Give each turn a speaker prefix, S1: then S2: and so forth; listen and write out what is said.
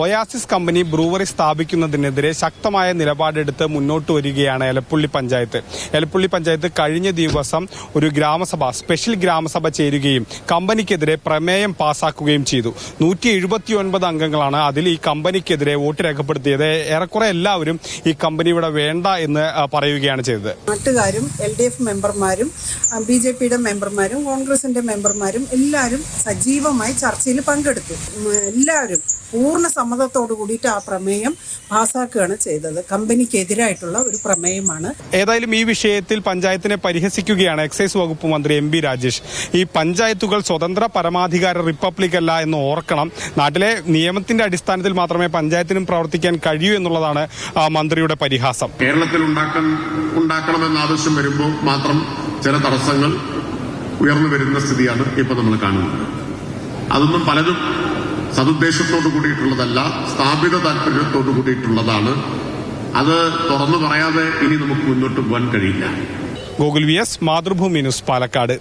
S1: Oasis company brewery സ്ഥാപിക്കുന്നതിനെതിരെ ശക്തമായ നിലപാടെടുത്ത് മുന്നോട്ട് വരികയാണ് എലപ്പുള്ളി പഞ്ചായത്ത്. എലപ്പുള്ളി പഞ്ചായത്ത് കഴിഞ്ഞ ദിവസം ഒരു സ്പെഷ്യൽ ഗ്രാമസഭ ചേരുകയും കമ്പനിക്കെതിരെ പ്രമേയം പാസാക്കുകയും ചെയ്തു. 179 അംഗങ്ങളാണ് അതിൽ ഈ കമ്പനിക്കെതിരെ വോട്ട് രേഖപ്പെടുത്തിയത്. ഏറെക്കുറെ എല്ലാവരും ഈ കമ്പനി ഇവിടെ വേണ്ട എന്ന് പറയുകയാണ് ചെയ്തത്.
S2: നാട്ടുകാരും LDF മെമ്പർമാരും BJPയുടെ മെമ്പർമാരും കോൺഗ്രസിന്റെ മെമ്പർമാരും എല്ലാവരും സജീവമായി ചർച്ചയിൽ പങ്കെടുത്തു. എല്ലാവരും പൂർണ്ണ സമ്മതത്തോടു കൂടിയിട്ട് ആ പ്രമേയം പാസാക്കുകയാണ് ചെയ്തത്. കമ്പനിക്കെതിരായിട്ടുള്ള ഒരു പ്രമേയമാണ്.
S1: ഏതായാലും ഈ വിഷയത്തിൽ പഞ്ചായത്തിനെ പരിഹസിക്കുകയാണ് എക്സൈസ് വകുപ്പ് മന്ത്രി MB രാജേഷ്. ഈ പഞ്ചായത്തുകൾ സ്വതന്ത്ര പരമാധികാര റിപ്പബ്ലിക് അല്ല എന്ന് ഓർക്കണം. നാട്ടിലെ നിയമത്തിന്റെ അടിസ്ഥാനത്തിൽ മാത്രമേ പഞ്ചായത്തിനും പ്രവർത്തിക്കാൻ കഴിയൂ എന്നുള്ളതാണ് മന്ത്രിയുടെ പരിഹാസം.
S3: കേരളത്തിൽ ഉണ്ടാക്കണമെന്ന ആവശ്യം വരുമ്പോൾ മാത്രം ചില തടസ്സങ്ങൾ ഉയർന്നു വരുന്ന സ്ഥിതിയാണ് ഇപ്പൊ നമ്മൾ കാണുന്നത്. അതൊന്നും പലതും സതുദ്ദേശത്തോടു കൂടിയിട്ടുള്ളതല്ല, സ്ഥാപിത താല്പര്യത്തോടു കൂടിയിട്ടുള്ളതാണ്. അത് തുറന്നു പറയാതെ ഇനി നമുക്ക് മുന്നോട്ട് പോകാൻ കഴിയില്ല.
S1: Gokul VS, Mathrubhumi news, Palakkad.